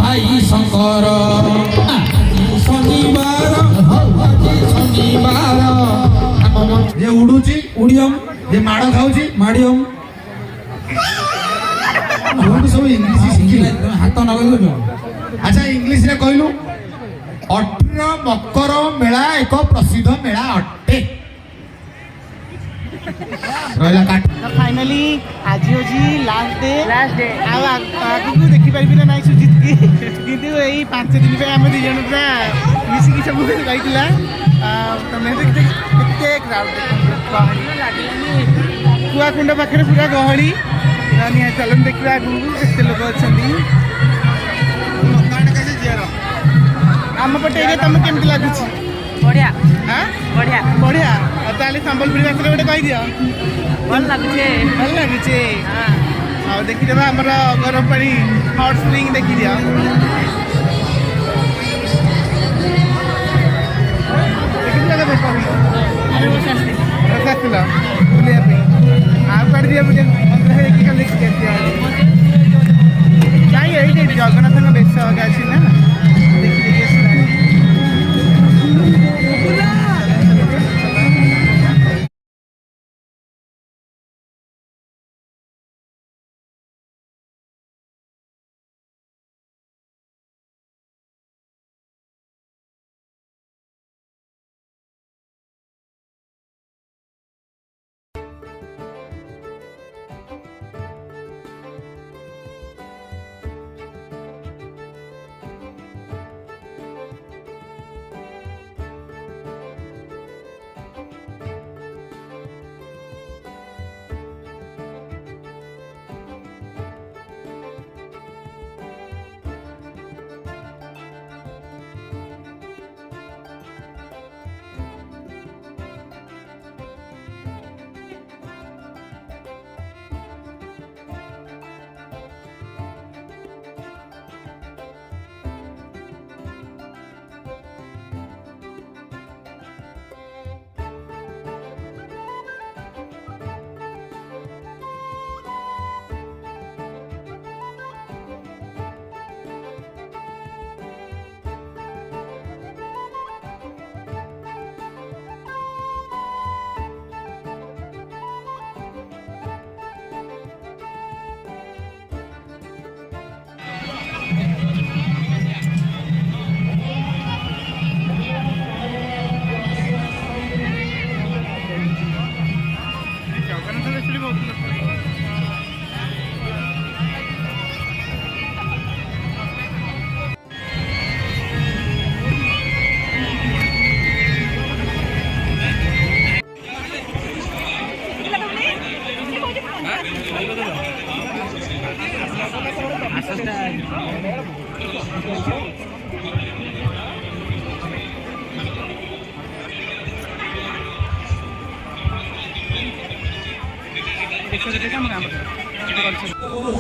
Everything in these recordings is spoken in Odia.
ভাই শঙ্কর শনিবার শনিবার যে উড়ুছি উড়িয়ম যে মাଡ଼ ଖାଉଛି মাড়িয়ম ସବୁ ଇଂଲିଶ ଶିଖିଲେ ହାତ ନଗେଇ ଆଚ୍ଛା ଇଂଲିଶରେ କହିଲୁ ଅଠର ମକର ମେଳା ଏକ ପ୍ରସିଦ୍ଧ ମେଳା ଅଟେ ରହିଲା କାଟ फाइनाली आज होची लास्ट डे आगु देखी पारि ना नाइ सुजित की किंतु एई 5 दिन पे हम दि जण पूरा मिसी की सब गइतला तमे केते क्राउड कुआ कुंड पाखरे पूरा गहली निया चलन देखिबा आगु केते लोक अछंदी आम पटे एरिया तमे केमति लागुची बढ़िया हां बढ़िया बढ़िया ताले संबलपुरी भाषा गोटे कहि दियो भल लगुचे हाँ ଆଉ ଦେଖିଦେବା ଆମର ଗରମ ପାଣି ହଟ୍ ସ୍ପ୍ରିଙ୍ଗ ଦେଖିଦିଅ ଦେଖିଥିଲ କେବେ ଆସିଥିଲ ବୁଲିବା ପାଇଁ ଆଉ କୁଆଡ଼େ ଯିବା ବୁଲିବା ମନ୍ଦିର ହେଇକି ଖାଲି ଦେଖିକି ଆସିବା କାଇଁ ଏଇଠି ଜଗନ୍ନାଥଙ୍କ ବେଶ ଅଛି ନା ଦେଖି ଦେଖି ଆସିଲା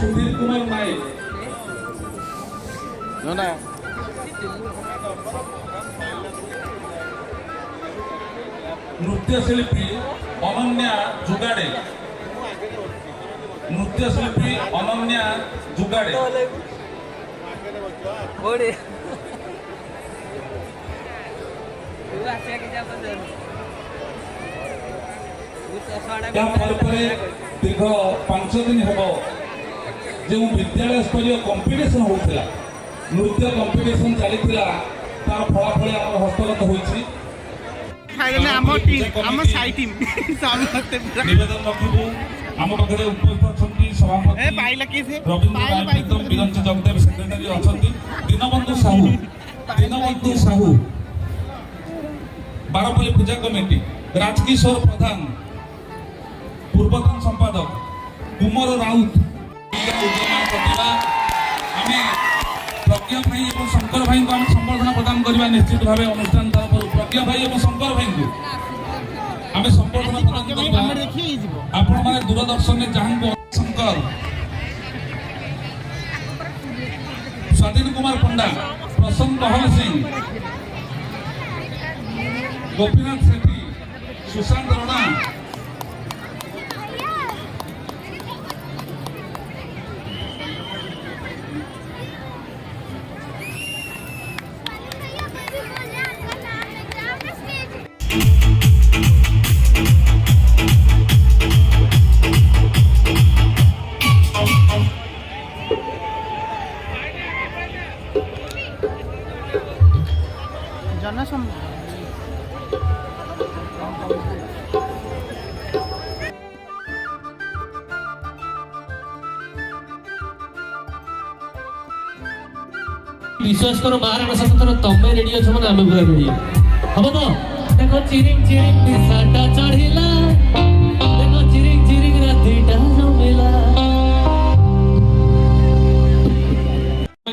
सुधीर कुमार नायक नृत्यशिल्पी अनन्या जुगाड़े नृत्यशिल्पी अनन्या जुगाड़े दीर्घ 5 दिन हम जो विद्यालय स्तरीय कंपिटिशन होता नृत्य कंपिटिशन चली तार फलाफल आम हस्तगत होती निवेदन रखू आम पाखे उपस्थित अच्छा सभापति रवींद्र विरंची जगदेव सेक्रेटारी अच्छा दीनबंधु साहू बारपल्ली पूजा कमिटी राजकिशोर प्रधान पूर्वतन संपादक कुमार राउत प्रज्ञा भाई और शंकर भाई को संबर्धना प्रदान करवा निश्चित भाव अनुष्ठान तरफ प्रज्ञा भाई और शंकर भाई को आम संबर्धना प्रदान करवा आपण माने दूरदर्शन में जहां शंकर स्वाधीन कुमार पंडा प्रसन्न बहल सिंह गोपीनाथ सेठी सुशांत राणा ଜନସମ୍ विश्वास करो महाराणा सततर तमे रेडी अछ माने आमे पूरा रेडी हम तो देखो चिरिंग चिरिंग दिसाटा चढ़िला देखो चिरिंग चिरिंग रातीटा जमेला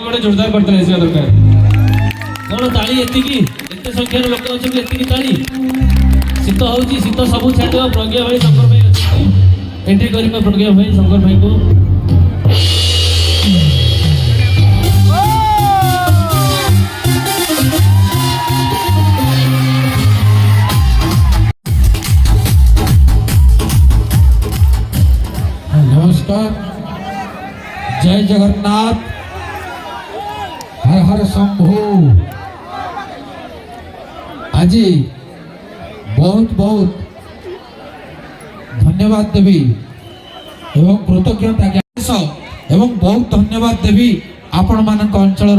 गोटे जोरदार करते रहसिया दरकार कोन ताली एते संख्या रे लोक अछन एतिकी ताली शीत होउची शीत सब छाडो प्रज्ञा भाई शंकर भाई अछि एंट्री करिबा प्रज्ञा भाई शंकर भाई को नमस्कार, जय जगन्नाथ, हर हर शंभु। आज बहुत बहुत धन्यवाद देवी एवं कृतज्ञता एवं बहुत धन्यवाद देवी आपण मानक अंचल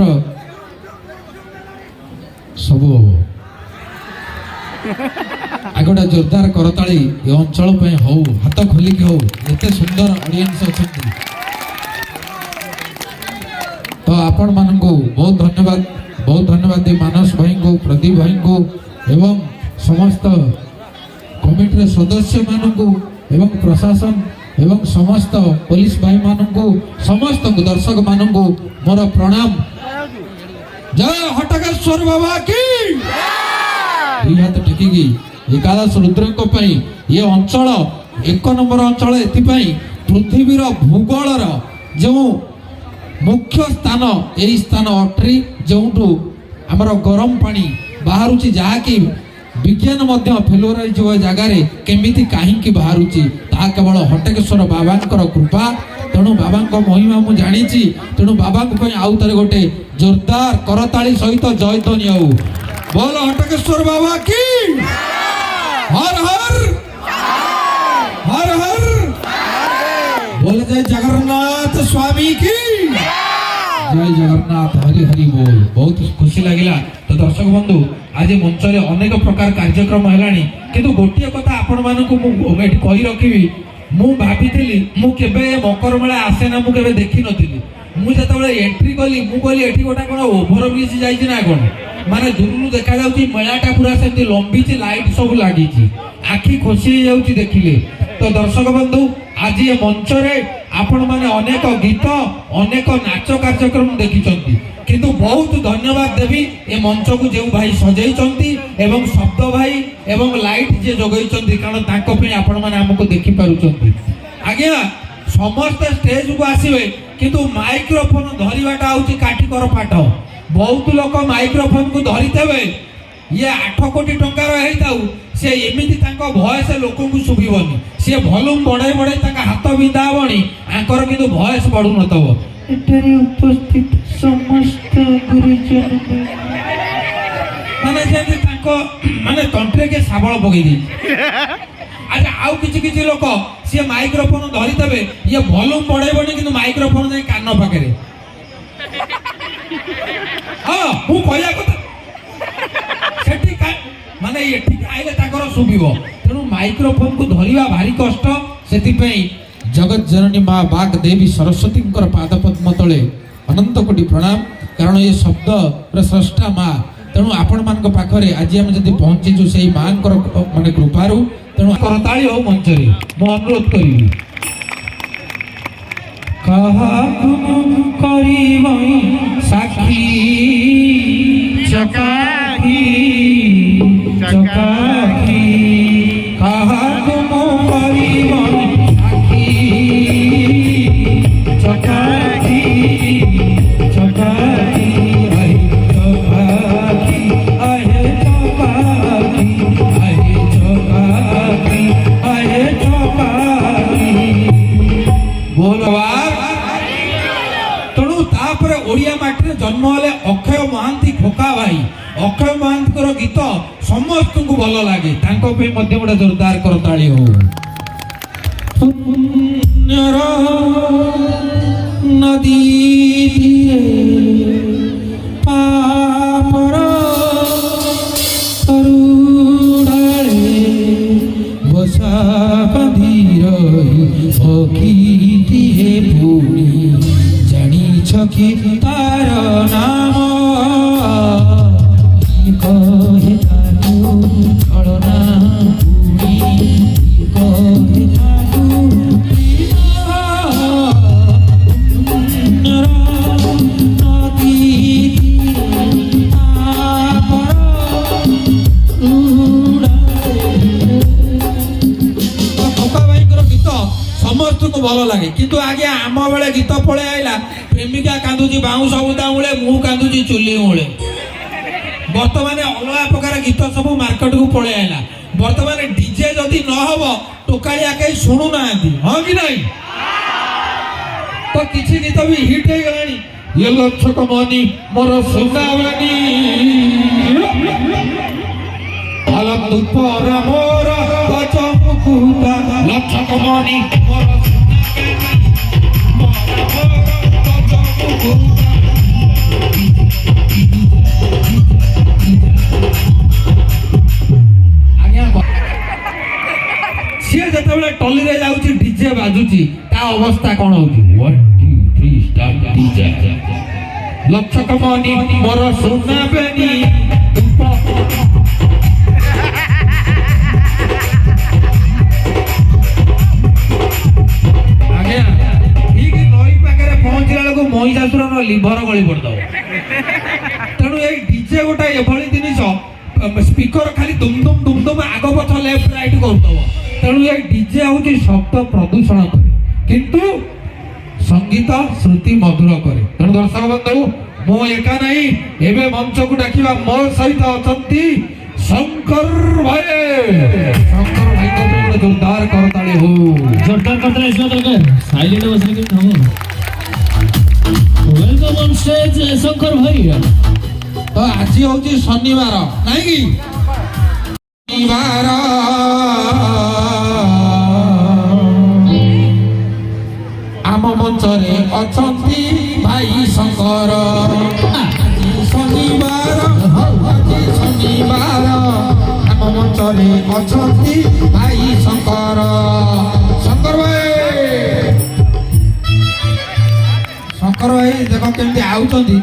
सब आगोटा जोरदार करताली ये अंचल पे हो हाथ खोलिक हो एते सुंदर ऑडियंस अछंती तो आपण मान को बहुत धन्यवाद दे मानस भाई को प्रदीप भाई को एवं समस्त कमिटी सदस्य मान को एवं प्रशासन एवं समस्त पुलिस भाई मान को समस्त दर्शक मान को मोर प्रणाम। जय हटकेश्वर बाबा की हाथ टेकिकी एकादश रुद्रक ये अंचल एक नंबर अंचल एथिपाई पृथ्वीर भूगोलर जो मुख्य स्थान यही स्थान अट्री जो आमर गरम पानी बाहरुची जहाँकि विज्ञान मध्य फेलोराइज हुआ जगार केमिति काहींकि बाहरुची ता केवल हटकेश्वर बाबांकर कृपा। तेणु बाबा महिमा मु जानी तेणु बाबा आउ तारे गोटे जोरदार करताली सहित जय ध्वनि आउ बोल हटकेश्वर बाबा की हर हर हर हर बोल जय जगन्नाथ स्वामी की जय जगन्नाथ हरि हरि बोल। बहुत खुशी लगिला तो दर्शक बंधु आज मंच रे अनेक प्रकार कार्यक्रम हेलानी किंतु गोटिए कथा आपण मानकु मु कहि रखिबी मु भाबिथिली मु केबे मकर मेला आसे ना मु केबे देखि नथिली मु जतबेले एंट्री कली मु कहली एठी गोटा कोन ओभर ब्रिज जाईची ना कोन माने दूरनु देखा जाउची मेलाटा पूरा सेंती लंबीची लाइट सब लागीची आखि खुशी जाउची देखिले। तो दर्शक बंधु आज ये मंच रे आपण माने अनेक गीत अनेक नाच कार्यक्रम देखिचंती किंतु बहुत धन्यवाद देवी ए मंच को जे भाई सजाइचंती एवं शब्द भाई एवं लाइट जे जगैचंती कारण ताको पे आपण माने हमको देखि पारुचंती। आज्ञा समस्त स्टेज को आसीबे किंतु माइक्रोफोन धरिबाटा होची काठीकर पाठ बहुत लोक माइक्रोफोन को धरितेबे ये 8 कोटी टंकार हेताउ से एमिति तांको भॉइस लोक को सुबिबनी से वॉल्यूम बढ़ाई बढ़ाई ताका हाथ बिंदा हबनी आंकर किंतु भॉइस बढ़ु नतबो एटरे उपस्थित समस्त गुरुजन माने जे तांको माने तंत्रे के साबळ पगई दी अच्छा आउ किछि किछि लोक से माइक्रोफोन धरितेबे ये वॉल्यूम बढ़ाइबनी किंतु माइक्रोफोन जे कान पाकरे हां मु कहया कथा सेठी माने एठी आइले ताकर सुबिबो तेनु माइक्रोफोन को धरिबा भारी कष्ट सेति पई जगत जननी मां बाग देवी सरस्वती पाद पद्म तले अनंत कोटि प्रणाम कारण ये शब्द स्रष्टा माँ तेणु आपण मान पाखरे आज आम जब पहुंचीचु से माँ माने कृपारू तेणु करताली हो मंच रे मु अनुरोध करी साक्षी चकाकी चकाकी कहा तुम चकाकी चकाकी आहे चकाकी आहे चकाकी आहे चकाकी बोलवा तेणु तापर ओडिया माटी जन्म हेले अक्षय महांती खोका भाई अक्षय महांती गीत समस्त को भल लगे गोटे जोरदार करताली हो नदी पापर ଭଲ ଲାଗେ କିନ୍ତୁ ଆଜ୍ଞା ଆମ ବେଳେ ଗୀତ ପଳେଇ ଆଇଲା ପ୍ରେମିକା କାନ୍ଦୁଛି ବାଉଁଶ ବୁଦା ମୂଳେ ମୁଁ କାନ୍ଦୁଛି ଚୁଲି ମୂଳେ। ବର୍ତ୍ତମାନ ଅଲଗା ପ୍ରକାର ଗୀତ ସବୁ ମାର୍କେଟକୁ ପଳେଇ ଆଇଲା। ବର୍ତ୍ତମାନ ଡିଜେ ଯଦି ନ ହବ ଟୋକାଳିଆ କେହି ଶୁଣୁନାହାନ୍ତି, ହଁ କି ନାହିଁ? ତ କିଛି ଗୀତ ବି ହିଟ୍ ହେଇଗଲାଣି। ये लक्षक मनी मोर सुनावनी अलग पर मोर गजमुकुता लक्षक मनी मोर सुनावनी मोर गजमुकुता। सी जिते टली रे जाऊँगी डीजे बाजुची ता अवस्था कौन होगी? 1 2 3 स्टार्ट डीजे लक्षक मनी मोर सुना बेनी आज्ञा ठीक नई पाखे पहुंचला बेलू महिषासुर लिभर गली पड़द। तेणु ये डीजे गोटे एभली जिनिस स्पीकर खाली दुम दुम आग पछ लेफ्ट राइट करदब। तेणु ये डीजे हूँ शब्द प्रदूषण करे किंतु संगीत श्रुति मधुर करे। तेणु दर्शक बंधु मो एका नहीं एवं मंच को डाकिबा मो सहित अछंती शंकर भाई। शंकर भाई को जोरदार करताली हो। जोरदार करताली इसमें दरकार साइलेंट बसने के हम वेलकम ऑन स्टेज शंकर भाई। तो आज होची शनिवार नहीं कि शनिवार आम मंचरे अछंती भाई शंकर। आज शनिवार आम मंचरे अछंती भाई शंकर। शंकर भाई देख केमती आउचंती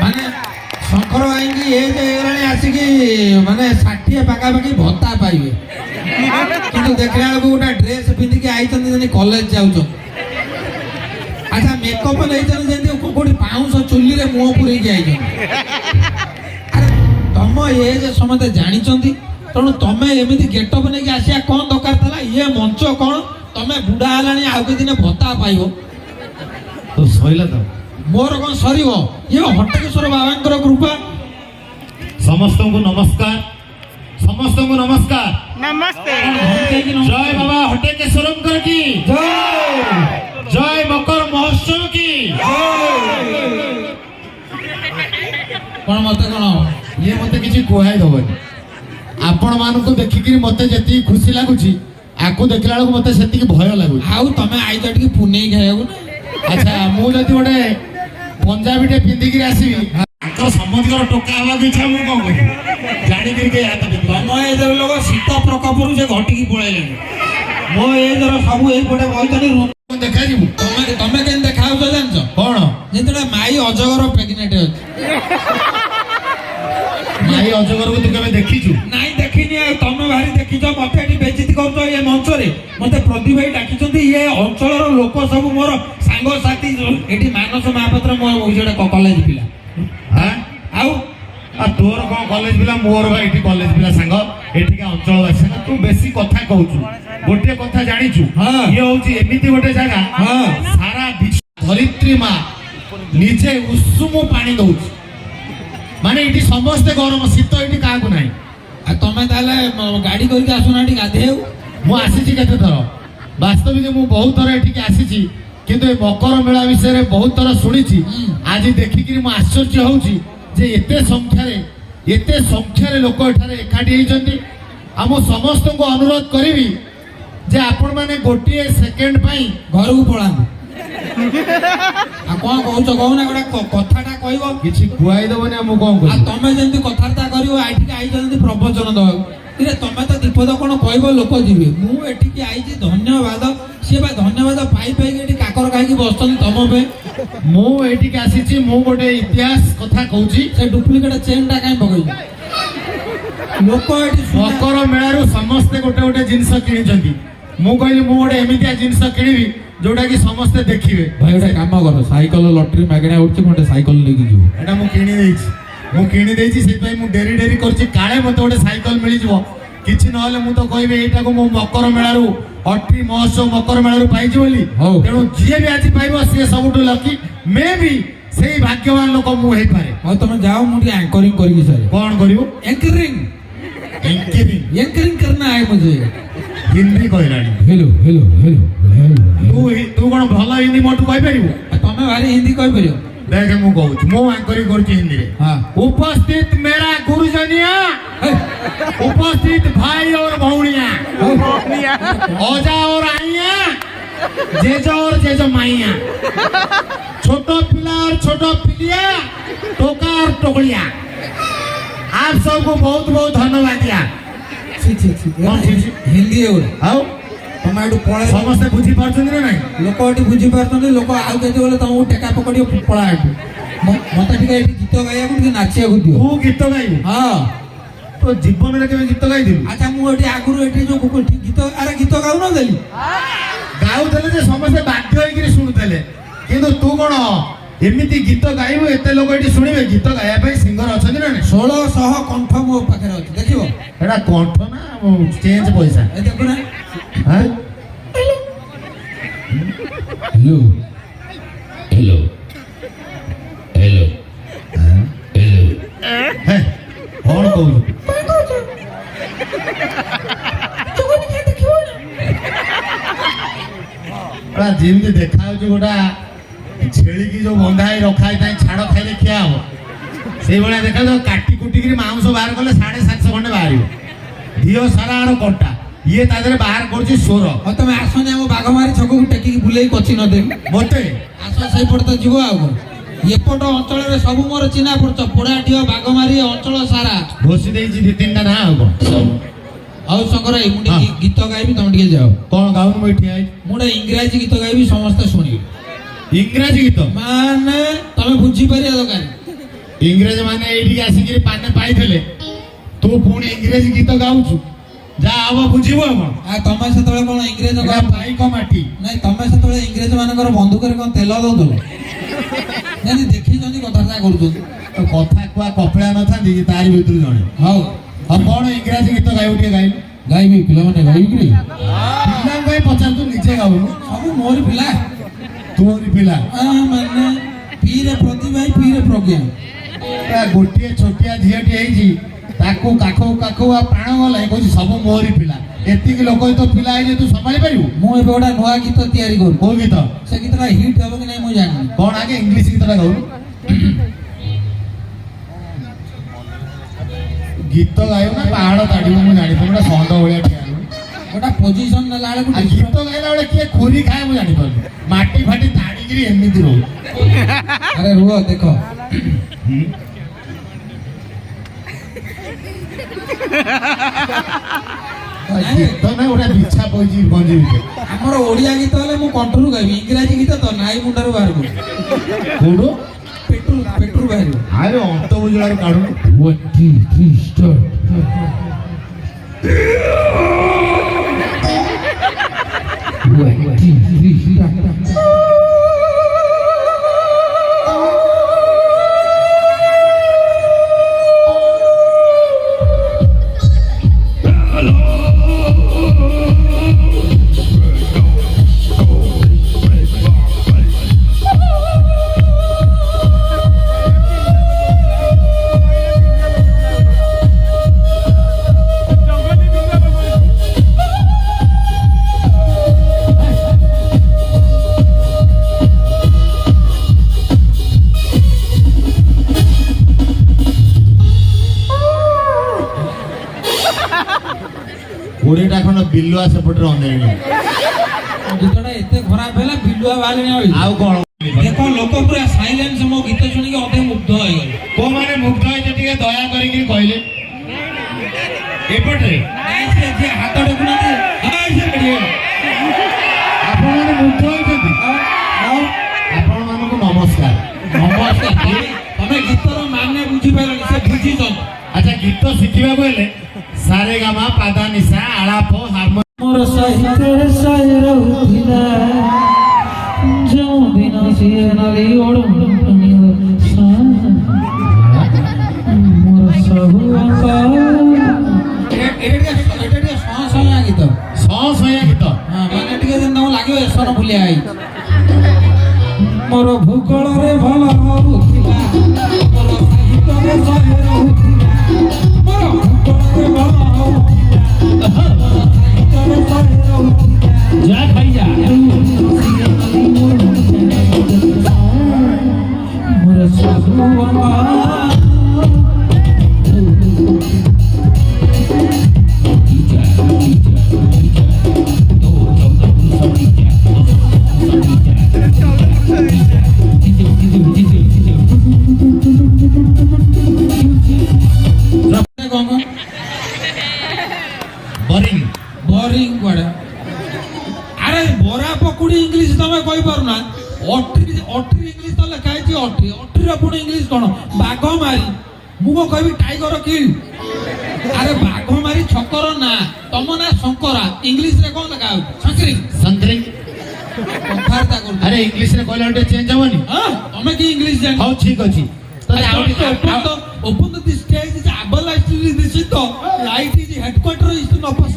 माने शंकर भाई की एज होगलानी आसिकी माने 60 पाखापाखि भत्ता पाइबे किंतु देखला बेलू गोटे ड्रेस पिंधिकी आई कॉलेज जाऊँ। अच्छा मेकअप नहीं कौटी पाउंस चुली रे मुह पूरे आई। अरे तुम एज समझे जानी तेणु तुम्हें एमती गेटअप नहीं आसिया कौन दरकार था? ये मंच कौन तुम्हें बुढ़ा है आउ के दिन भत्ता पाइब तो सैला तो मोर कौन सर ये हटकेश्वर बाबा कृपा। समस्त को नमस्कार समस्त को नमस्कार नमस्ते जय बाबा हटकेश्वर की जय मकर महोत्सव की कौन मत कौन ये मत किसी कहई दबनी आपण मान को देखिक मत जी खुशी लगुच आपको देखला बेलू मत से भय लगुच। आउ तुम आई तो पुणे खाया अच्छा मुझे गोटे पंजाबी टे पिंधिक आसबि तो समझ टोका हवा इच्छा मुझे कौन कह जाणी हाथ तुम एज लोग शीत प्रकोप से घटिकी पड़े मो एज सब ये बही देखा तुम के देखा जान कौन जो माई अजगर प्रेगनेंट अच्छी माई अजगर को तू केवे देखिछु? नहीं देखनी तुम भारी देखी मत बेजित कर ये मंच मत प्रदीप भाई डाकी ये अंचल लोक सब मोर सांगसाथी ये मानस महापात्र मो कॉलेज पिला हाँ आउ तोर कौन कॉलेज पिला मोर भाई कॉलेज पिला सांग एठिका अंचलवासी तू बेसी कथा कहूछु गोटे कथा जानिछु। हाँ। ये होची एमिति गोटे जगह हाँ। सारा विश्व धरित्री माँ निजे उषुम पानी दउछ माने इटी समस्त गरम शीत इटी काकू नाही। तुम गाड़ी करके आसुना गाधे मु आसीची केते थर वास्तविक मु बहुत थर एठिके आसीची किंतु ए मकर मेला विषय रे बहुत थर सुनिची। आज देखिकरी मु आश्चर्य होउची जे एते संख्यारे लोक एठारे एकाठी हेइचंती। हम समस्त को अनुरोध करिवि जे आपण माने गोटिए सेकेंड पई घर को पड़ा कौन कौच कहना गोटे कथाटा कह किछि खुआई दबनी हम कोन कहि तुम जमी कथबार्ता कर आई प्रवचन दवा तुम तो दीपद कौन कह लोक जी मुझे आई धन्यवाद सी धन्यवाद पाई पाई काकर खाई बस तुम पे मुझे आसी मु गोटे इतिहास कथा कहूची से डुप्लिकेट चेन टा कहीं पकड़ लोक मकर मेलारू समस्ते गोटे गोटे जिनस किणी मु कहली मु गोटे एमितिया जिनस किणवी जोटा कि समस्ते देखिए। भाई गोटे काम कर साइकल लटरी मागणा उठी गोटे साइकल लेके जीव एटा मु किणी देछि से पई मु डेरी डेरी करछि काळे मते गोटे साइकल मिली जीवो କିଛି ନହେଲେ ମୁଁ ତ କହିବି ଏଇଟାକୁ ମୁଁ ମକର ମେଳାରୁ ଅଟ୍ରି ମହୋତ୍ସବ ମକର ମେଳାରୁ ପାଇଛି ବୋଲି। ହଉ। ତେଣୁ ଯିଏ ବି ଆଜି ପାଇବ ସିଏ ସବୁଠୁ ଲକି। ମେ ବି ସେଇ ଭାଗ୍ୟବାନ ଲୋକ ମୁଁ ହେଇପାରେ। ଆଉ ତମେ ଯାओ ମୁଁ ଟିକେ एंकरिंग କରିକି ସାरे। କଣ କରିବୁ? एंकरिंग ଏଙ୍କିରିଂ एंकरिंग करना है मुझे। ହିନ୍ଦୀ କହିଲାଣି। हेलो हेलो हेलो हेलो ତୁ କଣ ଭଲ ହିନ୍ଦୀ ମୋଠୁ କହିପାରିବୁ? ତମେ ଭାରି ହିନ୍ଦୀ କହି ପରିयो। ଦେଖ ମୁଁ କହୁଛି ମୁଁ ଆଙ୍କରିଂ କରୁଛି ହିନ୍ଦୀରେ। हाँ उपस्थित मेरा गुरुजनिया, उपस्थित भाई और भौणिया, ओजा और आइया, जेजो और जेजो माइया, छोटो पिला और छोटो पिलिया, टोका और टोकड़िया, आप सबको बहुत बहुत धन्यवाद दिया। हाँ, ठीक, ठीक। हिंदी है आओ ତମେ ଏଠୁ ପଳେଇ ସମସ୍ତେ ବୁଝି ପାରୁଛନ୍ତି ନା ନାଇଁ? ଲୋକ ଏଠି ବୁଝି ପାରୁଛନ୍ତି। ଲୋକ ଆଉ କେତେବେଳେ ତମକୁ ଟେକା ପକଡ଼ିବ ପଳା ଏଠୁ। ମତେ ଟିକେ ଏଠି ଗୀତ ଗାଇବାକୁ ଟିକେ ନାଚିବାକୁ ଦିଅ। ତୁ ଗୀତ ଗାଇବୁ? ହଁ ତୋ ଜୀବନରେ କେବେ ଗୀତ ଗାଇଥିଲୁ? ଆଚ୍ଛା ମୁଁ ଏଠି ଆଗରୁ ଏଠି ଯୋଉ ଗୀତ ଆରେ ଗୀତ ଗାଉନଥିଲି ଗାଉଥିଲେ ଯେ ସମସ୍ତେ ବାଧ୍ୟ ହେଇକିରି ଶୁଣୁଥିଲେ, କିନ୍ତୁ ତୁ କଣ ଏମିତି ଗୀତ ଗାଇବୁ ଏତେ ଲୋକ ଏଠି ଶୁଣିବେ? ଗୀତ ଗାଇବା ପାଇଁ ସିଙ୍ଗର ଅଛନ୍ତି ନା ନାଇଁ? 1600 କଣ୍ଠ ମୋ ପାଖରେ ଅଛି ଦେଖିବ। ଏଟା କଣ୍ଠ ନା ଚେଞ୍ଜ ପଇସା? ଏ ଦେଖୁ ନା ହାଁ? हेलो हेलो हेलो हेलो ହେ, କଣ କହୁଛୁ? ଏଟା ଯେମିତି ଦେଖାଯାଉଛି ଗୋଟା ଛେଳିକି ଯୋଉ ବନ୍ଧା ହେଇ ରଖା ହେଇଥାଏ ଛାଡ଼ ଖାଇଲେ ଖିଆ ହବ, ସେଇଭଳିଆ ଦେଖାଯାଉ। କାଟି କୁଟିକିରି ମାଉଁସ ବାହାର କଲେ 750 ଖଣ୍ଡେ ବାହାରିବ। ଦିହ ସାରା ଆର କଣ୍ଟା, ଇଏ ତା ଦେହରେ ବାହାର କରୁଛି ସ୍ୱର। ଆଉ ତମେ ଆସନି ଆମ ବାଘମାରୀ ଛକକୁ ଟେକିକି ବୁଲେଇ କଚି ନ ଦେବି। ମୋତେ ଆସ ସେଇପଟେ ତ ଯିବ ଆଉ କଣ। ଏପଟ ଅଞ୍ଚଳରେ ସବୁ ମୋର ଚିହ୍ନା ପଡୁଛ। ପୋଡାଢିଅ ବାଘମାରୀ ଅଞ୍ଚଳ ସାରା ଘୋଷି ଦେଇଛି 2-3ଟା ନାଁ। ଆଉ କଣ? ଆଉ ଶଙ୍କର ଭାଇ ମୁଁ ଟିକେ ଗୀତ ଗାଇବି ତମେ ଟିକେ ଯାଅ। କଣ ଗାଉନୁ? ମୁଁ ଏଠି ଆଇଛି। ମୁଁ ଗୋଟେ ଇଂରାଜୀ ଗୀତ ଗାଇବି ସମସ୍ତେ ଶୁଣିବେ। ଇଂରାଜୀ ଗୀତ? ମାନେ ତମେ ବୁଝିପାରିବା ଦରକାର। ଇଂରେଜ ମାନେ ଏଇଠିକି ଆସିକିରି ପାନେ ପାଇଥିଲେ, ତୁ ପୁଣି ଇଂରେଜୀ ଗୀତ ଗାଉଛୁ? ଯାହା ହବ ବୁଝିବୁ। ଆଉ କଣ? ଆଉ ତମେ ସେତେବେଳେ କଣ ଇଂରେଜ ଏଟା ପାଇକ ମାଟି। ନାଇଁ ତମେ ସେତେବେଳେ ଇଂରେଜ ମାନଙ୍କର ବନ୍ଧୁକରେ କଣ ତେଲ ଦଉଥିଲ? ଯେମିତି ଦେଖିଛନ୍ତି କଥାବାର୍ତ୍ତା କରୁଛନ୍ତି। ତ କଥା କୁହା କପିଳା ନଥାନ୍ତି କି ତାରି ଭିତରୁ ଜଣେ। ହଉ ଆଉ କଣ ଇଂରାଜୀ ଗୀତ ଗାଇବୁ? ଟିକେ ଗାଇବୁ। ଗାଇବି ପିଲାମାନେ ଗାଇବି କି? ପିଲାଙ୍କ ପାଇଁ ପଚାରୁଛୁ, ନିଜେ ଗାଉନୁ। ସବୁ ମୋରି ପିଲା। ତୋରି ପିଲା? ମାନେ ପିରେ ପ୍ରତିଭା ପିରେ ପ୍ରଜ୍ଞା। ଗୋଟିଏ ଛୋଟିଆ ଝିଅଟି ହେଇଛି, ତାକୁ କାଖଉ କାଖଉ ପ୍ରାଣ ଗଲା, କହୁଛି ସବୁ ମୋରି ପିଲା। ଏତିକି ଲୋକ ତ ପିଲା ହେଇଛି, ତୁ ସମ୍ଭାଳି ପାରିବୁ? ମୁଁ ଏବେ ଗୋଟେ ନୂଆ ଗୀତ ତିଆରି କରୁଛି। କୋଉ ଗୀତ? ସେ ଗୀତଟା ହିଟ୍ ହବ କି ନାହିଁ ମୁଁ ଜାଣିନି। କଣ? ଆଗେ ଇଂଲିଶ ଗୀତଟା ଗାଉନୁ। ଗୀତ ଗାଇବୁ ନା ପାହାଡ଼ ତାଡ଼ିବୁ ମୁଁ ଜାଣିପାରୁନି। ଗୋଟେ ଷଣ୍ଢ ଭଳିଆ ଠିଆ ହେଲୁ। ଗୋଟେ ପୋଜିସନ ନେଲା ବେଳକୁ ଗୀତ ଗାଇଲା ବେଳେ କିଏ ଖୁରୀ ଖାଏ ମୁଁ ଜାଣିପାରୁନି। ମାଟି ଫାଟି ତାଡ଼ିକିରି ଏମିତି ରହୁ। ଆରେ ରୁହ ଦେଖ। ଗୀତ ନା ଗୋଟେ ବିଛା ପଇଛି ଗଞ୍ଜି ଭିତରେ। ଆମର ଓଡ଼ିଆ ଗୀତ ହେଲେ ମୁଁ କଣ୍ଠରୁ ଗାଇବି। ଇଂରାଜୀ ଗୀତ ତ ନାଇଁ ମୁଣ୍ଡରୁ ବାହାର କରୁଛି। କୋଉଠୁ? ପେଟରୁ ବାହାରିବ। ଆରେ ଅନ୍ତ ବୁଜଳାରୁ କାଢୁନୁ। 1 2 3 ଷ୍ଟାର୍ଟ। 1 2 3 ଷ୍ଟାର୍ଟ। କୋଡ଼ିଏଟା ଖଣ୍ଡ ବିଲୁଆ ସେପଟରେ ଅନ୍ଧାରିଣି। ଗୀତଟା ଏତେ ଖରାପ ହେଲା ବିଲୁଆ ବାହାରିନି। ଆଉ କଣ? ଦେଖ ଲୋକ ପୁରା ସାଇଲେନ୍ସ ମୋ ଗୀତ ଶୁଣିକି ଅଧେ ମୁଗ୍ଧ ହେଇଗଲେ। କୋଉମାନେ ମୁଗ୍ଧ ହେଇছে ଟିକେ ଦୟା କରିକି କହିଲେ। ଏପଟରେ ହାତ ଟେକୁନାହାନ୍ତି। ଆପଣମାନେ ମୁଗ୍ଧ ହେଇଛନ୍ତି? ଆପଣମାନଙ୍କୁ ନମସ୍କାର। ନମସ୍କାର। ତମେ ଗୀତର ମାନେ ବୁଝିପାରିଲନି, ସେ ବୁଝିଛନ୍ତି। ଆଚ୍ଛା, ଗୀତ ଶିଖିବାକୁ ହେଲେ ସାରେଗାମା ପାଦା ନିଶା ଆଳାପ ହାରମୋନିୟମ। ମୋର ସାହିତ୍ୟରେ ସାହି ରହୁଥିଲା ଯେଉଁ ଦିନ ସିଏ ନାଲି ଓଢ଼ଣୀ ମୋର ସବୁ ବୋରିଂ ବୋରିଂ କୁଆଡେ ଆରେ ବରା ପକୁଡି ଇଂଲିଶ ତମେ କହିପାରୁନା ଅଠି ଇଂଲିଶ ତ ଲେଖା ହେଇଛି ଅଠିର ପୁଣି ଇଂଲିଶ କଣ ବାଘ ମାରି ମୁଁ କଣ କହିବି ଟାଇଗର କିଲ୍ ଆରେ ବାଘ ମାରି ଛକର ନା ତମ ନା ଶଙ୍କରା ଇଂଲିଶରେ କଣ ଲେଖା ହଉଛି ଶଙ୍କରୀ ସଂକ୍ରିଂ କଥାବାର୍ତ୍ତା କରୁଛ ଆରେ ଇଂଲିଶରେ କହିଲା ଟିକେ ଚେଞ୍ଜ ହବନି ତମେ କି ଇଂଲିଶ ଜାଣି ହଉ ଠିକ ଅଛି open the stage is abolished this is the light is headquarter is to ନପସ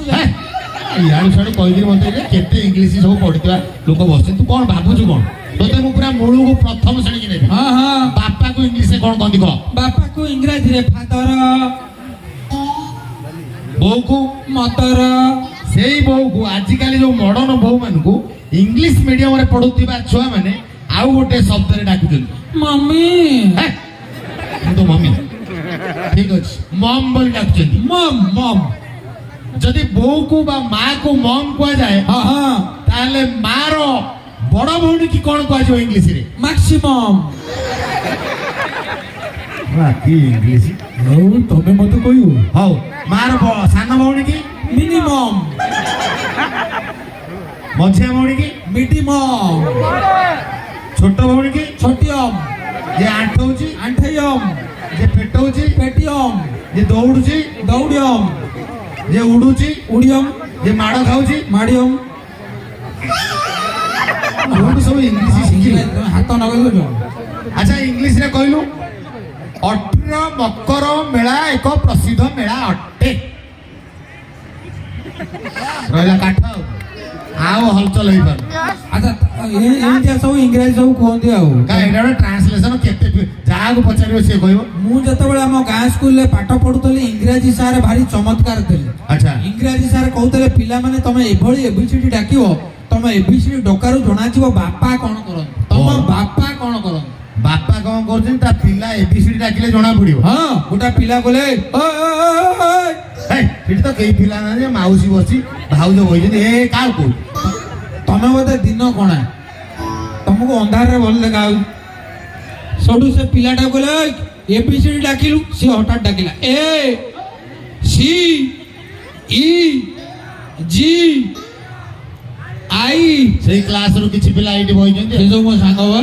ଇଆଡୁ ସିଆଡୁ କହିକିରି ମତେ କେତେ ଇଂଲିଶ ସବୁ ପଢିଥିବା ଲୋକ ବସିଛନ୍ତି ତୁ କଣ ଭାବୁଛୁ କଣ ତୋତେ ମୁଁ ପୁରା ମୂଳକୁ ପ୍ରଥମ ଶ୍ରେଣୀକି ନେବି ହଁ ହଁ ବାପାକୁ ଇଂଲିଶରେ କଣ କହନ୍ତି କହ ବାପାକୁ ଇଂରାଜୀରେ ଫାଦର ବୋଉକୁ ମଦର ସେଇ ବୋଉକୁ ଆଜିକାଲି ଯୋଉ ମଡର୍ଣ୍ଣ ବୋଉ ମାନଙ୍କୁ ଇଂଲିଶ ମିଡିୟମରେ ପଢୁଥିବା ଛୁଆ ମାନେ ଆଉ ଗୋଟେ ଶବ୍ଦରେ ଡାକୁଛନ୍ତି ମମି ମୁଁ ତ ମମି ଠିକ ଅଛି ମମ୍ ବୋଲି ଡାକୁଛନ୍ତି ମମ୍ ମମ୍ ଯଦି ବୋଉକୁ ବା ମାକୁ ମମ୍ କୁହାଯାଏ ହଁ ହଁ ତାହେଲେ ମାର ବଡ ଭଉଣୀ କି କଣ କୁହାଯିବ ଇଂଲିଶରେ ମ୍ୟାକ୍ସିମମ୍ କି ଇଂଲିଶ ହଉ ତମେ ମତେ କହିବ ହଉ ମାର ସାନ ଭଉଣୀ କି ମିନିମମ୍ ମଝିଆ ଭଉଣୀ କି ମିଡିମମ୍ ଛୋଟ ଭଉଣୀ କି ଛୋଟିୟମ୍ ଯେ ଆଣ୍ଠଉଛି ଆଣ୍ଠେୟମ୍ ଯେ ପେଟଉଛି ପେଟିୟମ୍ ଯେ ଦୌଡୁଛି ଦୌଡିୟମ୍ ଯେ ଉଡୁଛି ଉଡିୟମ୍ ଯେ ମାଡ ଖାଉଛି ମାଡିୟମ୍ ସବୁ ଇଂଲିଶ ଶିଖିଲେ ହାତ ନଗେଇଦେଉଛ ଆଚ୍ଛା ଇଂଲିଶରେ କହିଲୁ ଅଠର ମକର ମେଳା ଏକ ପ୍ରସିଦ୍ଧ ମେଳା ଅଟେ ରହିଲା କାଠ ଆଉ ହଲଚଲ ହେଇପାରୁ ଆଚ୍ଛା ଏମିତିଆ ସବୁ ଇଂରାଜୀ ସବୁ କୁହନ୍ତି ଆଉ କାଇଁ ଏଇଟା ଗୋଟେ ଟ୍ରାନ୍ସଲେସନ କେତେ ଯାହାକୁ ପଚାରିବ ସିଏ କହିବ ମୁଁ ଯେତେବେଳେ ଆମ ଗାଁ ସ୍କୁଲରେ ପାଠ ପଢୁଥିଲି ଇଂରାଜୀ ସାର୍ ଭାରି ଚମତ୍କାର ଥିଲେ ଆଚ୍ଛା ଇଂରାଜୀ ସାର୍ କହୁଥିଲେ ପିଲାମାନେ ତମେ ଏଭଳି ଏବିସିଡି ଡାକିବ ତମ ଏବିସିଡି ଡକାରୁ ଜଣାଯିବ ବାପା କଣ କରନ୍ତି ତମ ବାପା କଣ କରନ୍ତି ବାପା କଣ କରୁଛନ୍ତି ତା ପିଲା ଏବିସିଡି ଡାକିଲେ ଜଣା ପଡିବ ହଁ ଗୋଟା ପିଲା ଗଲେ ସେଠି ତ କେହି ପିଲା ନାହାନ୍ତି ମାଉସୀ ବସି ଭାଉଜ ବହିଛନ୍ତି ଏ କାହାକୁ କହୁଛୁ ତମେ ବୋଧେ ଦିନ କଣା ତମକୁ ଅନ୍ଧାରରେ ଭଲ ଦେଖାଯାଉଛି ସେଠୁ ସେ ପିଲାଟା କହିଲେ ଏବିସିଡି ଡାକିଲୁ ସିଏ ହଠାତ୍ ଡାକିଲା A C E G I ସେଇ କ୍ଲାସରୁ କିଛି ପିଲା ଏଇଠି ବହିଛନ୍ତି ସେ ସବୁ ମୋ ସାଙ୍ଗ ବା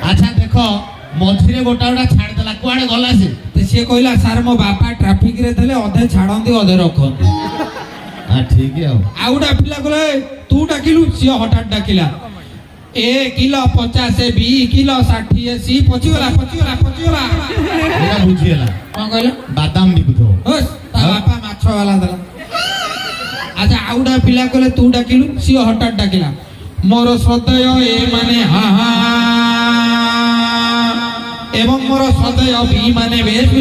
ଆଚ୍ଛା ଦେଖ ମଝିରେ ଗୋଟା ଛାଡ଼ିଦେଲା କୁଆଡେ ଗଲା ସେ ସିଏ କହିଲା ସାର୍ ମୋ ବାପା ଟ୍ରାଫିକରେ ଥିଲେ ଅଧେ ଛାଡନ୍ତି ଅଧେ ରଖନ୍ତି ଠିକ ଆଉ ଗୋଟେ ପିଲା କହିଲେ ତୁ ଡାକିଲୁ ସିଏ ହଠାତ୍ ଡାକିଲା ଏ କିଲୋ 50 ବି କିଲୋ 60 ସି ପଚିଗଲା ଏଇଟା ବୁଝିଗଲା କଣ କହିଲା ବାଦାମ ବିକୁଥିବ ତା ବାପା ମାଛ ବାଲା ଦେଲା ଆଚ୍ଛା ଆଉ ଗୋଟେ ପିଲା କହିଲେ ତୁ ଡାକିଲୁ ସିଏ ହଠାତ୍ ଡାକିଲା ମୋର ଶ୍ରଦ୍ଧେୟ ଏ ମାନେ ହା ହା ଏବଂ ମୋର ଶ୍ରଦ୍ଧେୟ ବି ମାନେ ବେଶ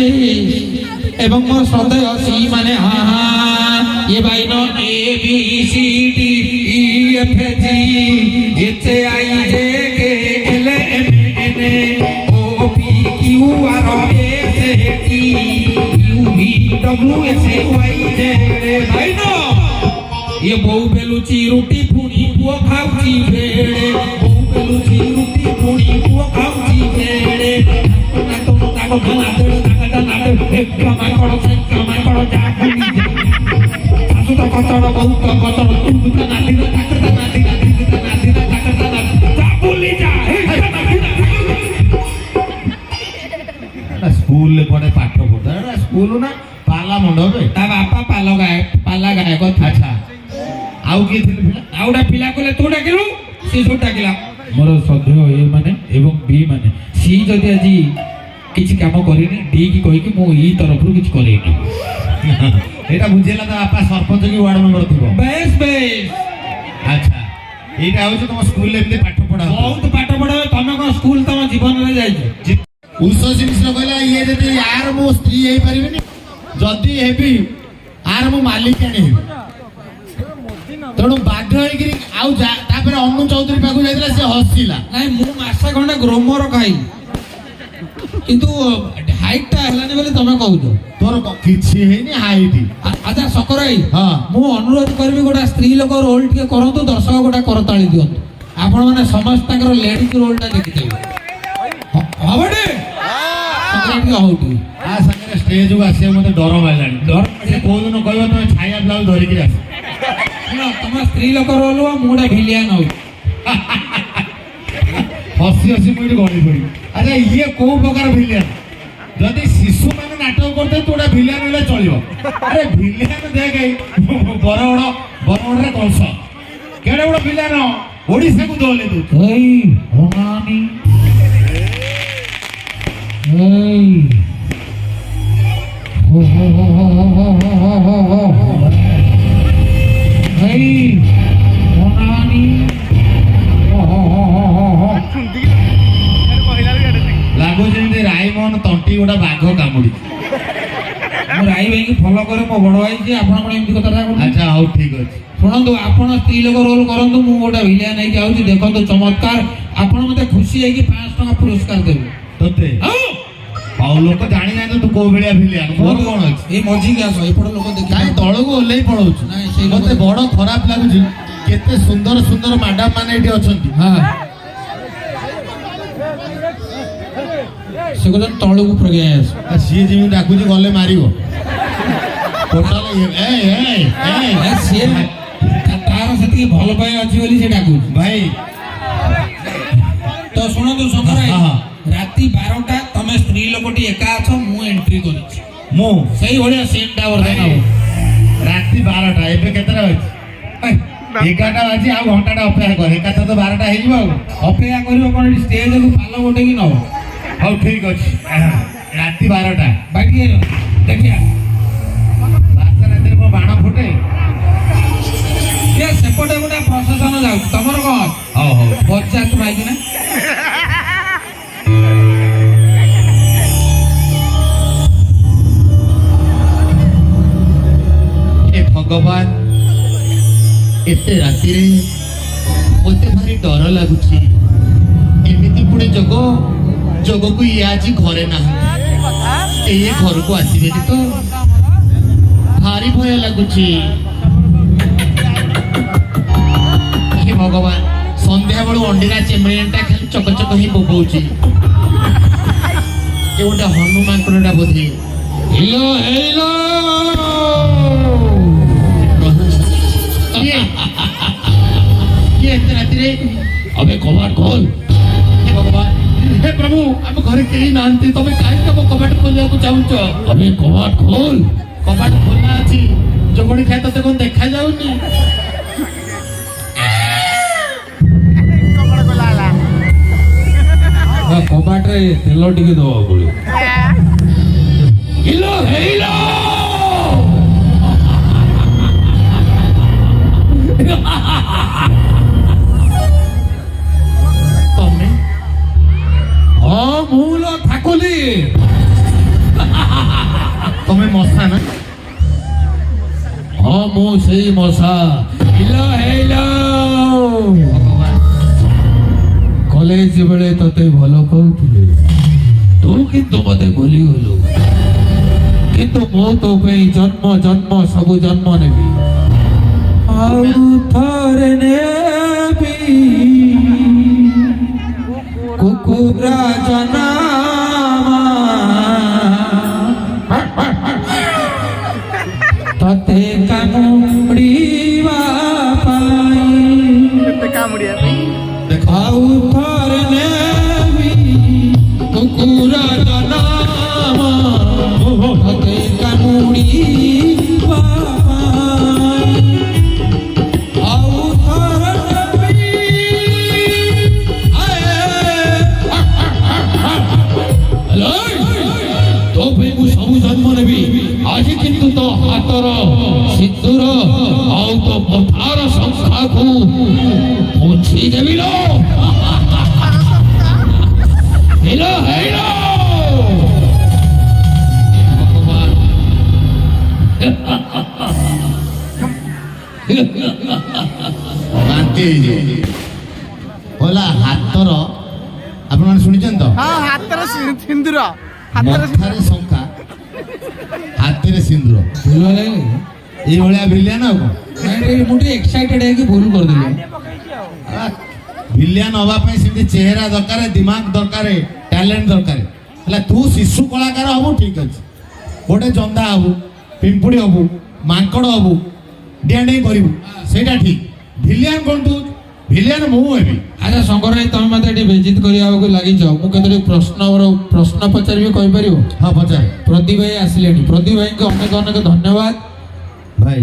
ଏବଂ ମୋର ଶ୍ରଦ୍ଧେୟ ସି ମାନେ ହା ହା ये भाई नो A B C D E F G H I J K L M N O P Q R S T U V W X Y Z भाई नो ये बहु बेलुची रोटी पुड़ी पुओ खाउची बेड़े बहु बेलुची रोटी पुड़ी पुओ खाउची बेड़े नाटो नाटो नाटो एक माकड़ो से माकड़ो जागुनी सुता कचड़ बहुत कचड़ तुमका नाटी ना ताकता नाटी जा बोली जा स्कूल ले पढ़े पाठ पढ़ता है स्कूल ना पाला मंडप रे ता बापा पाला गायक अच्छा आउ की थिले पिला आउडा पिला कोले तू डाकिलु सी सु डाकिला मोर श्रद्धेय ए माने एवं बी माने सी जदी आजी किछि काम करिनी डी की कहि कि मो ई तरफ रु किछि करेनी एटा बुझेला तो आपा सरपंच की वार्ड मेंबर थिबो बेस अच्छा एटा होछ तुम स्कूल ले एमते पाठ पढा बहुत पाठ पढा तमे को स्कूल तम जीवन रे जाई उस जिनिस कहला ये जदी यार मो स्त्री हेई परिबेनी जदी हेबी आर मो मालिक आनी तेणु बाध्य होइकरी आउ तापर अनु चौधरी पाखु जाइतला से हसिला नाही मु मासा खंडे ग्रोमर खाई କିନ୍ତୁ ହାଇଟଟା ହେଲାନି ବୋଲି ତମେ କହୁଛ। ତୋର କିଛି ହେଇନି ହାଇଟି। ଆଚ୍ଛା ଶଙ୍କର ଭାଇ, ହଁ ମୁଁ ଅନୁରୋଧ କରିବି ଗୋଟେ ସ୍ତ୍ରୀ ଲୋକ ରୋଲ ଟିକେ କରନ୍ତୁ, ଦର୍ଶକ ଗୋଟେ କରତାଳି ଦିଅନ୍ତୁ। ଆପଣ ମାନେ ସମସ୍ତଙ୍କର ଲେଡିଜ ରୋଲଟା ଦେଖିଦେବେ। ହବଟି ଟିକେ ହଉ ଟିକେ ଆ ସାଙ୍ଗରେ ଷ୍ଟେଜକୁ ଆସିବାକୁ ମତେ ଡର ମାରିଲାଣି। ଡର ସେ କୋଉଦିନ କହିବ ତମେ ଛାୟା ବ୍ଲାଉଜ ଧରିକି ଆସ। ଶୁଣ, ତମ ସ୍ତ୍ରୀ ଲୋକ ରୋଲ ମୁଁ ଗୋଟେ ଭିଲିଆନ ହଉ। ହସି ହସି ମୁଁ ଏଠି ଗଳି ପଡିବି। ଆଚ୍ଛା ଇଏ କୋଉ ପ୍ରକାର ଭିଲିଆନ? ଯଦି ଶିଶୁମାନେ ନାଟକ କରୁଥିବେ ତୁ ଗୋଟେ ଭିଲିଆନ ହେଲେ ଚଳିବ। ଆରେ ଭିଲିଆନ ଦେଖେ ବରଗଡ଼ରେ କଂସ କେଡେ ବଡ ଭିଲିଆନ ଓଡ଼ିଶାକୁ ଦୋହଲେଇ ଦଉଛୁ। ଏଇ ଅନାନି ଏଇ ହୋ ହୋ ହୋ ହୋ ହୋ ହୋ ହୋ ହୋ ଏଇ ଅନାନି ଲାଗୁଛି ଯେମିତି ରାଇମୋହନ ତଣ୍ଟି ଗୋଟେ ବାଘ କାମୁଡି। ମୁଁ ରାଇ ଭାଇକି ଫଲୋ କରେ, ମୋ ବଡ଼ ଭାଇ ଯେ ଆପଣ କଣ ଏମିତି କଥାଟା କହୁଛନ୍ତି? ଆଚ୍ଛା ହଉ ଠିକ ଅଛି। ଶୁଣନ୍ତୁ, ଆପଣ ସ୍ତ୍ରୀ ଲୋକ ରୋଲ କରନ୍ତୁ, ମୁଁ ଗୋଟେ ଭିଲିଆନ ହେଇକି ଆଉଛି, ଦେଖନ୍ତୁ ଚମତ୍କାର। ଆପଣ ମତେ ଖୁସି ହେଇକି 500 ଟଙ୍କା ପୁରସ୍କାର ଦେବେ। ତୋତେ ଆଉ ଲୋକ ଜାଣିନାହାନ୍ତି ତୁ କୋଉ ଭଳିଆ ଭିଲିଆନ। ମୋର କଣ ଅଛି? ଏଇ ମଝିକି ଆସ, ଏପଟ ଲୋକ ଦେଖି କାହିଁ ତଳକୁ ଓହ୍ଲେଇ ପଳଉଛୁ? ନାଇଁ, ସେଇ ଲୋକ ମତେ ବଡ ଖରାପ ଲାଗୁଛି। କେତେ ସୁନ୍ଦର ସୁନ୍ଦର ମ୍ୟାଡାମ ମାନେ ଏଠି ଅଛନ୍ତି। ହଁ ସେ କହୁଛନ୍ତି ତଳକୁ ପ୍ରଜ୍ଞା ଆସ। ଆଉ ସିଏ ଯେମିତି ଡାକୁଛି ଗଲେ ମାରିବ ଟୋଟାଲ। ସିଏ ତାର ସେତିକି ଭଲ ପାଇବା ଅଛି ବୋଲି ସେ ଡାକୁଛି। ଭାଇ ତ ଶୁଣନ୍ତୁ ଶଙ୍କର ଭାଇ, ହଁ। ରାତି 12ଟା ତମେ ସ୍ତ୍ରୀ ଲୋକଟି ଏକା ଅଛ, ମୁଁ ଏଣ୍ଟ୍ରି କରିଛି। ମୁଁ ସେଇଭଳିଆ ସିନ୍ଟା ବର୍ତ୍ତମାନ ହବ। ରାତି 12ଟା ଏବେ କେତେଟା ବାଜି? 11ଟା ବାଜି। ଆଉ ଘଣ୍ଟାଟା ଅପେକ୍ଷା କର, ଏକାଥରେ ତ 12ଟା ହେଇଯିବ। ଆଉ ଅପେକ୍ଷା କରିବ କଣ? ଏଠି ଷ୍ଟେଜକୁ ପାଲ ଗୋଟେକି ନବ। ହଉ ଠିକ ଅଛି। ରାତି 12ଟା ବାକି ଦେଖିଆ 12ଟା ରାତିରେ ମୋ ବାଣ ଫୁଟେ। ସେପଟେ ଗୋଟେ ପ୍ରଶାସନ ଯାଉଛି, ତମର କଣ? ହଉ ହଉ ପଚାଶ ମାଇକି ନା ଏ ଭଗବାନ, ଏତେ ରାତିରେ ମତେ ଭାରି ଡର ଲାଗୁଛି। ଏମିତି ପୁଣି ଯୋଗକୁ ଇଏ ଆଜି ଘରେ ନାହାନ୍ତି, ଏ ଘରକୁ ଆସିବେନି ତ? ଭାରି ଭୟ ଲାଗୁଛି। ହେ ଭଗବାନ, ସନ୍ଧ୍ୟା ବେଳୁ ଅଣ୍ଡିରା ଚେମେଳିଟା ଖାଲି ଚକଚକ ହେଇ ବୋବଉଛି। ଏ ଗୋଟେ ହନୁମାନଙ୍କଟା ବୋଧେ। ହେଲୋ ହେଲୋ କିଏ ଏତେ ରାତିରେ? अबे कबाड़ खोल। हे भगवान, हे प्रभु, ଆମ ଘରେ କେହି ନାହାନ୍ତି, ତମେ କାହିଁକି ଆମ କବାଟ ଖୋଲିବାକୁ ଚାହୁଁଛ? अबे कबाड़ खोल। କବାଟ ଖୋଲା ଅଛି, ଜଗଣି ଖାଇ ତତେ କଣ ଦେଖା ଯାଉନି? कबाड़ रे तेल टिके दवा पड़े। हेलो हेलो ତମେ हाँ मूल ठाकुली ତମେ ମଶା ନା? हाँ मु सही मशा। हेलो हेलो ଭଗବାନ, कॉलेज बेले तते भल पाउथिले, तू किंतु मते भूली गलु। किंतु मो तो पे जन्म जन्म सब जन्म नेबी। आउ थरे नेबी कुकुरा जनामा तते कामुड़ीवा पाई। आउ थरे नेबी कुकुरा जनामा तते कामुड़ीवा पाई। आउ थरे नेबी तो मु सबु जन्म नेबी। आज किंतु तो हाथर सिंदूर आउ तो मथार संख्या को मुछी देबी लो। हेलो हेलो ଭଗବାନ, ବାନ୍ତି ହେଇଯିବ। କହିଲା ହାତର, ଆପଣମାନେ ଶୁଣିଛନ୍ତି ତ ହଁ ହାତରେ ସିନ୍ଦୁର ହାତରେ ମଥାରେ ଶଙ୍ଖା ହାତରେ ସିନ୍ଦୁର ଭୁଲ ଲାଗିଲା ଏଇଭଳିଆ ଭିଲିଆନ ଆଉ କଣ ମୁଁ ଟିକେ ଏକ୍ସାଇଟେଡ୍ ହେଇକି ଭୁଲ କରିଦେଲି ଭିଲିଆନ ହବା ପାଇଁ ସେମିତି ଚେହେରା ଦରକାର ଦିମାଗ ଦରକାର ଟ୍ୟାଲେଣ୍ଟ ଦରକାର ହେଲା ତୁ ଶିଶୁ କଳାକାର ହବୁ ଠିକ ଅଛି ଗୋଟେ ଜନ୍ଦା ହବୁ ପିମ୍ପୁଡ଼ି ହବୁ ମାଙ୍କଡ଼ ହବୁ ଡିଆଁ ଡେଇଁ କରିବୁ ସେଇଟା ଠିକ ଭିଲିଆନ କଣ ତୁ ଭିଲିଆନ ମୁଁ ହେବି ଆଚ୍ଛା ଶଙ୍କର ଭାଇ ତମେ ମତେ ଏଠି ବେଜିତ କରିବାକୁ ଲାଗିଛ ମୁଁ କେତୋଟି ପ୍ରଶ୍ନ ପଚାରିବି କହିପାରିବ ହଁ ପଚାର ପ୍ରଦୀପ ଭାଇ ଆସିଲେଣି ପ୍ରଦୀପ ଭାଇଙ୍କୁ ଅନେକ ଅନେକ ଧନ୍ୟବାଦ ଭାଇ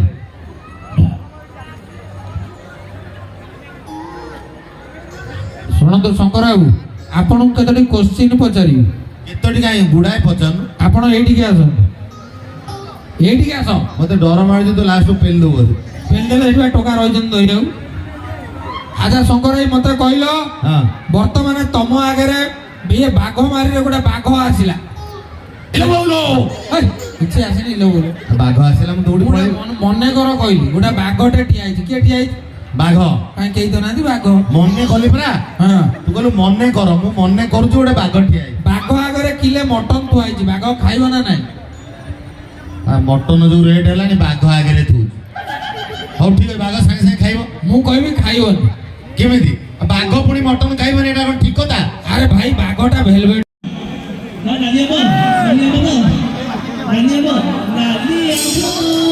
ଶୁଣନ୍ତୁ ଶଙ୍କର ବାବୁ ଆପଣଙ୍କୁ କେତୋଟି କୋଶ୍ଚିନ୍ ପଚାରିବି କେତୋଟି କାହିଁ ଗୁଡ଼ାଏ ପଚାରୁନୁ ଆପଣ ଏଇଠିକି ଆସନ୍ତୁ ଏଇଠିକି ଆସ ମତେ ଡର ମାରୁଛି ତୁ ଲାଷ୍ଟକୁ ପେଲି ଦେବୁ ବୋଧେ ପେଣ୍ଡେଲ ଏଠି ବା ଟୋକା ରହିଛନ୍ତି ଧରିବାକୁ ଆଚ୍ଛା ଶଙ୍କର ଭାଇ ମତେ କହିଲ ହଁ ବର୍ତ୍ତମାନ ତମ ଆଗରେ ଇଏ ବାଘ ମାରିରେ ଗୋଟେ ବାଘ ଆସିଲା ଇଲୋ ବୋଉଲୋ। ହେଇ, କିଛି ଆସିନି ଇଲୋ ବୋଉଲୋ। ବାଘ ଆସିଲା ମୁଁ ଦୌଡ଼ି ପଳେଇବି ମନେ କର କହିଲି ଗୋଟେ ବାଘଟେ ଠିଆ ହେଇଛି କିଏ ଠିଆ ହେଇଛି ବାଘ କାହିଁ କେହି ତ ନାହାନ୍ତି ବାଘ ମନେ କଲି ପରା ହଁ ତୁ କହିଲୁ ମନେ କର ମୁଁ ମନେ କରୁଛି ଗୋଟେ ବାଘ ଠିଆ ହେଇଛି ବାଘ ଆଗରେ କିଲେ ମଟନ ଥୁଆ ହେଇଛି ବାଘ ଖାଇବ ନା ନାହିଁ ମଟନ ଯୋଉ ରେଟ୍ ହେଲାଣି ବାଘ ଆଗରେ ଥୁ ହଉ ଠିକ ଅଛି ବାଘ ସାଙ୍ଗେ ସାଙ୍ଗେ ଖାଇବ ମୁଁ କହିବି ଖାଇବନି କେମିତି ବାଘ ପୁଣି ମଟନ ଖାଇବନି ଏଇଟା କଣ ଠିକ କଥା ଆରେ ଭାଇ ବାଘଟା ଭେଲଭେଟ ନାଲି ହେବ ନାଲି ହେବ ନାଲି ହେବ ନାଲି ହେବ